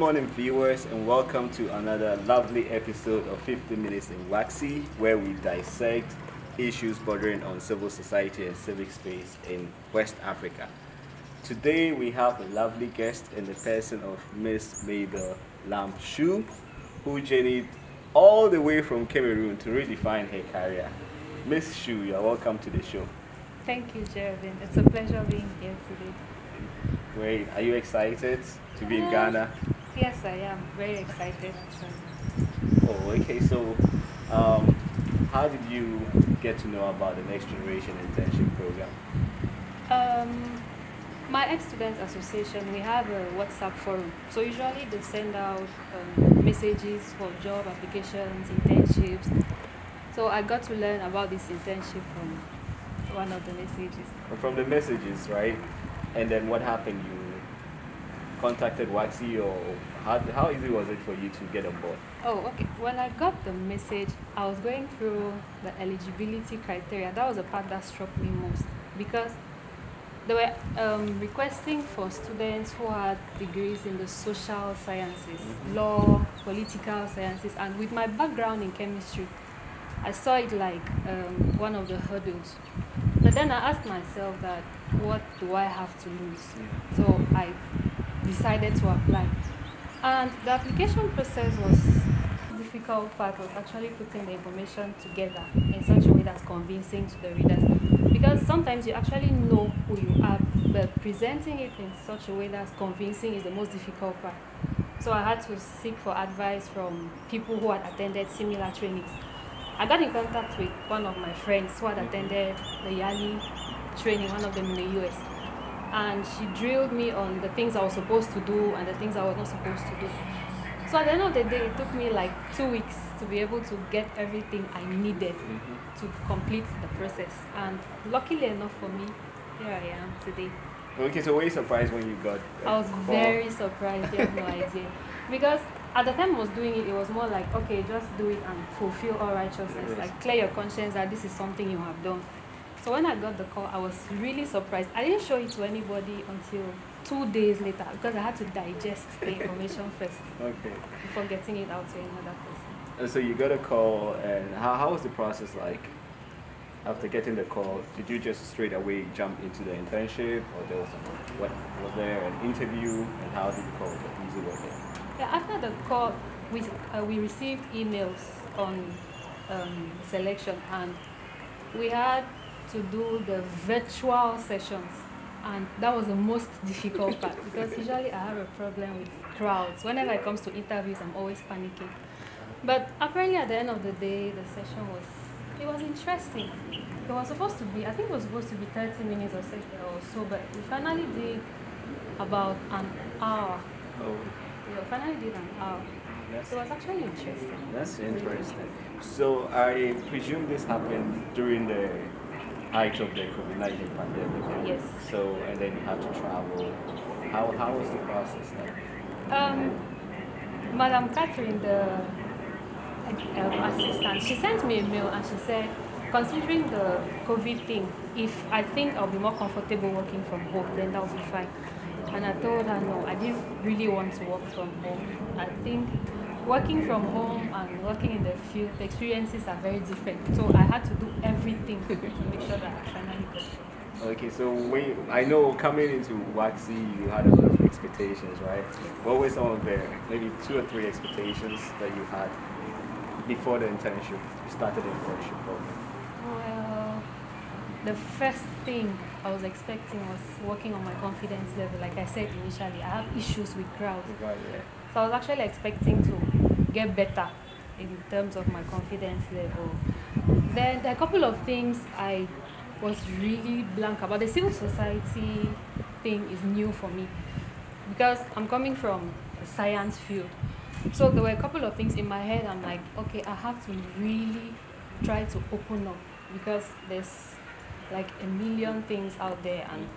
morning, viewers, and welcome to another lovely episode of 50 Minutes in WACSI, where we dissect issues bordering on civil society and civic space in West Africa. Today, we have a lovely guest in the person of Miss Mabel Lum Shu, who journeyed all the way from Cameroon to redefine her career. Miss Shu, you are welcome to the show. Thank you, Jervin. It's a pleasure being here today. Great. Are you excited to be in Ghana? Yes, I am. Very excited. Oh, okay. So, how did you get to know about the Next Generation Internship Program? My ex-students association, we have a WhatsApp forum. So usually they send out messages for job applications, internships. So I got to learn about this internship from one of the messages. From the messages, right? And then what happened? You contacted WACSI, or how easy was it for you to get on board? Oh, okay. When I got the message, I was going through the eligibility criteria. That was the part that struck me most, because they were requesting for students who had degrees in the social sciences, law, political sciences, and with my background in chemistry, I saw it like one of the hurdles. But then I asked myself that, what do I have to lose? So I decided to apply. And the application process was the difficult part was actually putting the information together in such a way that's convincing to the readers. Because sometimes you actually know who you are, but presenting it in such a way that's convincing is the most difficult part. So I had to seek for advice from people who had attended similar trainings. I got in contact with one of my friends who had attended the yearly training, one of them in the US. And she drilled me on the things I was supposed to do and the things I was not supposed to do. So at the end of the day, it took me like 2 weeks to be able to get everything I needed to complete the process. And luckily enough for me, here I am today. Okay, so were you surprised when you got I was very surprised, you have no idea. Because at the time I was doing it, it was more like, okay, just do it and fulfill all righteousness. Yes. Like, clear your conscience that this is something you have done. So when I got the call, I was really surprised. I didn't show it to anybody until 2 days later, because I had to digest the information first before getting it out to another person. And so you got a call, and how was the process like? After getting the call, did you just straight away jump into the internship, or was there an interview, and how did the call usually work? Yeah, after the call, we received emails on selection, and we had to do the virtual sessions, and that was the most difficult part, because usually I have a problem with crowds. Whenever it comes to interviews, I'm always panicking. But apparently at the end of the day, the session was interesting. It was supposed to be, I think it was supposed to be 30 minutes or so, but we finally did about an hour. Oh. We finally did an hour. So it was actually interesting. That's interesting. So I presume this happened during the height of the COVID-19 pandemic. Yes. So, and then you had to travel. How was the process like? Madam Catherine, the assistant, she sent me a mail and she said, considering the COVID thing, if I think I'll be more comfortable working from home, then that will be fine. And I told her, no, I didn't really want to work from home. I think working from home and working in the field, the experiences are very different. So I had to do everything to make sure that I finally got it. Okay, so I know coming into WACSI, you had a lot of expectations, right? What were some of the maybe 2 or 3 expectations that you had before the internship? You started the internship program. Well, the first thing I was expecting was working on my confidence level. Like I said initially, I have issues with crowds. Right, yeah. So I was actually expecting to get better in terms of my confidence level. Then there are a couple of things I was really blank about. The civil society thing is new for me, because I'm coming from the science field. So there were a couple of things in my head. I'm like, okay, I have to really try to open up, because there's like a million things out there, and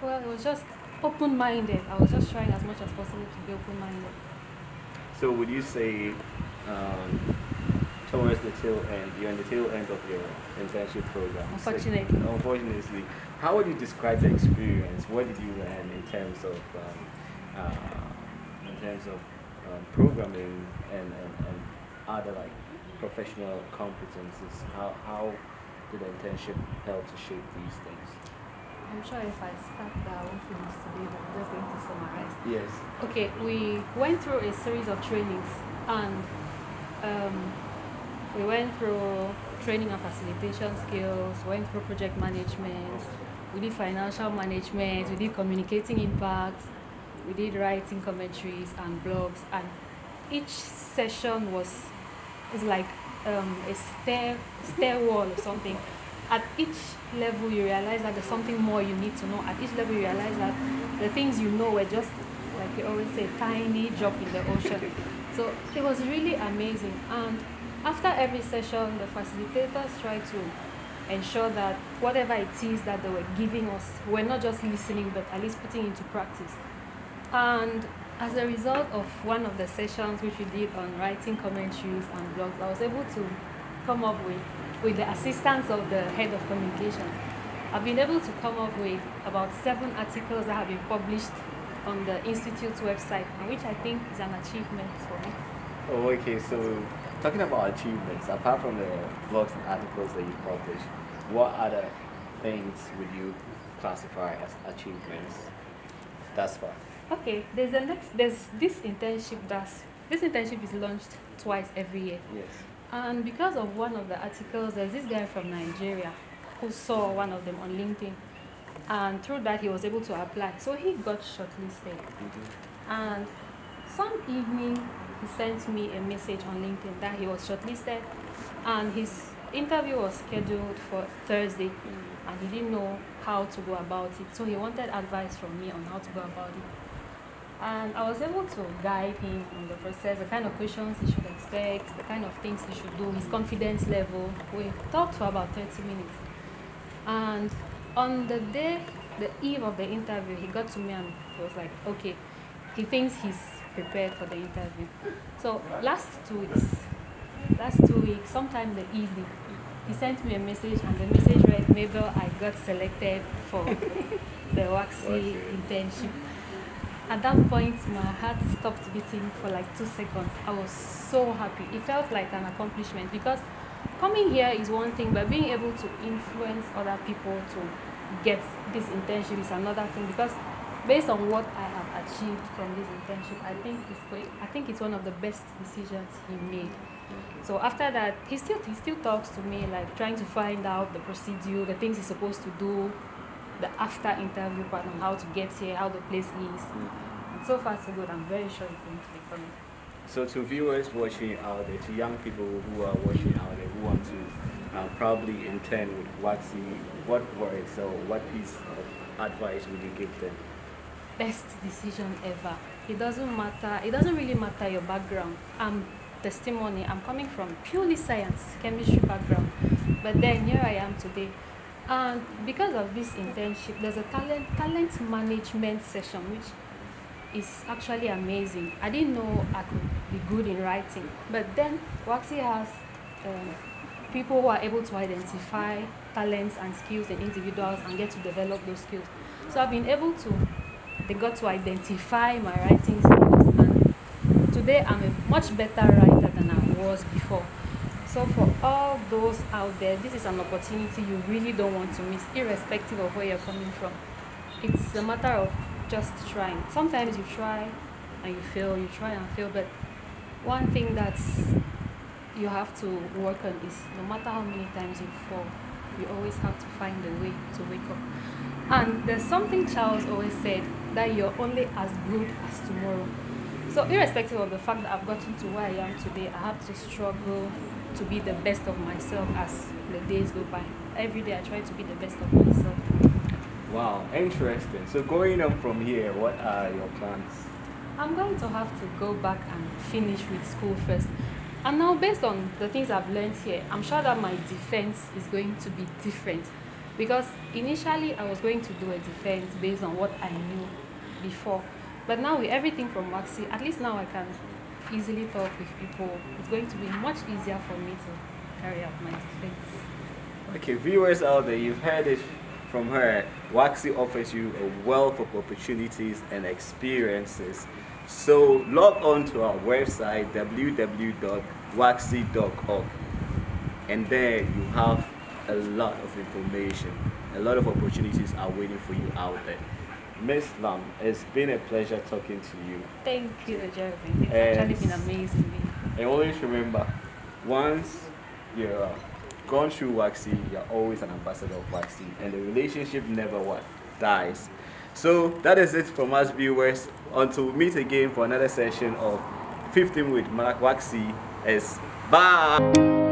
well, it was just open-minded. I was just trying as much as possible to be open-minded. So would you say towards the tail end, you're in the tail end of your internship program? Unfortunately. How would you describe the experience? What did you learn in terms of terms of programming and other like professional competencies? How did the internship help to shape these things? I'm sure if I start that, I won't finish today, but I'm just going to summarize. Yes. Okay, we went through a series of trainings, and we went through training and facilitation skills, went through project management, we did financial management, we did communicating impact, we did writing commentaries and blogs, and each session is like a stair wall or something. At each level you realize that there's something more you need to know. At each level you realize that the things you know were just, like you always say, tiny drop in the ocean. So it was really amazing. And after every session, the facilitators try to ensure that whatever it is that they were giving us, we're not just listening, but at least putting into practice. And as a result of one of the sessions which we did on writing commentaries and blogs, I was able to come up with the assistance of the head of communication. I've been able to come up with about 7 articles that have been published on the Institute's website, which I think is an achievement for me. Oh, okay. So, talking about achievements, apart from the blogs and articles that you publish, what other things would you classify as achievements thus far? Okay, there's this internship this internship is launched twice every year. Yes. And because of one of the articles, there's this guy from Nigeria who saw one of them on LinkedIn, and through that he was able to apply. So he got shortlisted. And some evening he sent me a message on LinkedIn that he was shortlisted, and his interview was scheduled for Thursday, and he didn't know how to go about it. So he wanted advice from me on how to go about it. And I was able to guide him on the process, the kind of questions he should expect, the kind of things he should do, his confidence level. We talked for about 30 minutes. And on the eve of the interview, he got to me and he was like, okay, he thinks he's prepared for the interview. So last 2 weeks, sometime in the evening, he sent me a message, and the message read, Mabel, I got selected for the WACSI internship. At that point, my heart stopped beating for like 2 seconds. I was so happy. It felt like an accomplishment, because coming here is one thing, but being able to influence other people to get this internship is another thing. Because based on what I have achieved from this internship, I think it's one of the best decisions he made. So after that, he still talks to me, like trying to find out the procedure, the things he's supposed to do, the after interview part on how to get here, how the place is. And so far so good. I'm very sure it's going to be coming. So to viewers watching out there, to young people who are watching out there who want to probably intern with WACSI, what words or what piece of advice would you give them? Best decision ever. It doesn't matter. It doesn't really matter your background. Testimony. I'm coming from purely science, chemistry background, but then here I am today. And because of this internship, there's a talent management session, which is actually amazing. I didn't know I could be good in writing, but then WACSI has people who are able to identify talents and skills in individuals and get to develop those skills. So I've been able to, they got to identify my writing skills, and today I'm a much better writer than I was before. So for all those out there, this is an opportunity you really don't want to miss, irrespective of where you're coming from. It's a matter of just trying. Sometimes you try and you fail, you try and fail, but one thing that you have to work on is no matter how many times you fall, you always have to find a way to wake up. And there's something Charles always said, that you're only as good as tomorrow. So irrespective of the fact that I've gotten to where I am today, I have to struggle to be the best of myself as the days go by. Every day I try to be the best of myself. Wow, interesting. So going on from here, what are your plans? I'm going to have to go back and finish with school first. And now based on the things I've learned here, I'm sure that my defense is going to be different. Because initially I was going to do a defense based on what I knew before. But now with everything from WACSI, at least now I can easily talk with people. It's going to be much easier for me to carry out my defense. Okay, viewers out there, you've heard it from her. WACSI offers you a wealth of opportunities and experiences So log on to our website www.waxi.org, and there you have a lot of information. A lot of opportunities are waiting for you out there. Miss Lam, it's been a pleasure talking to you. Thank you, Jeremy. It's actually been amazing. And always remember, once you're gone through WACSI, you're always an ambassador of WACSI, and the relationship never what dies. So that is it from us viewers. Until we meet again for another session of 15 with WACSI. Bye.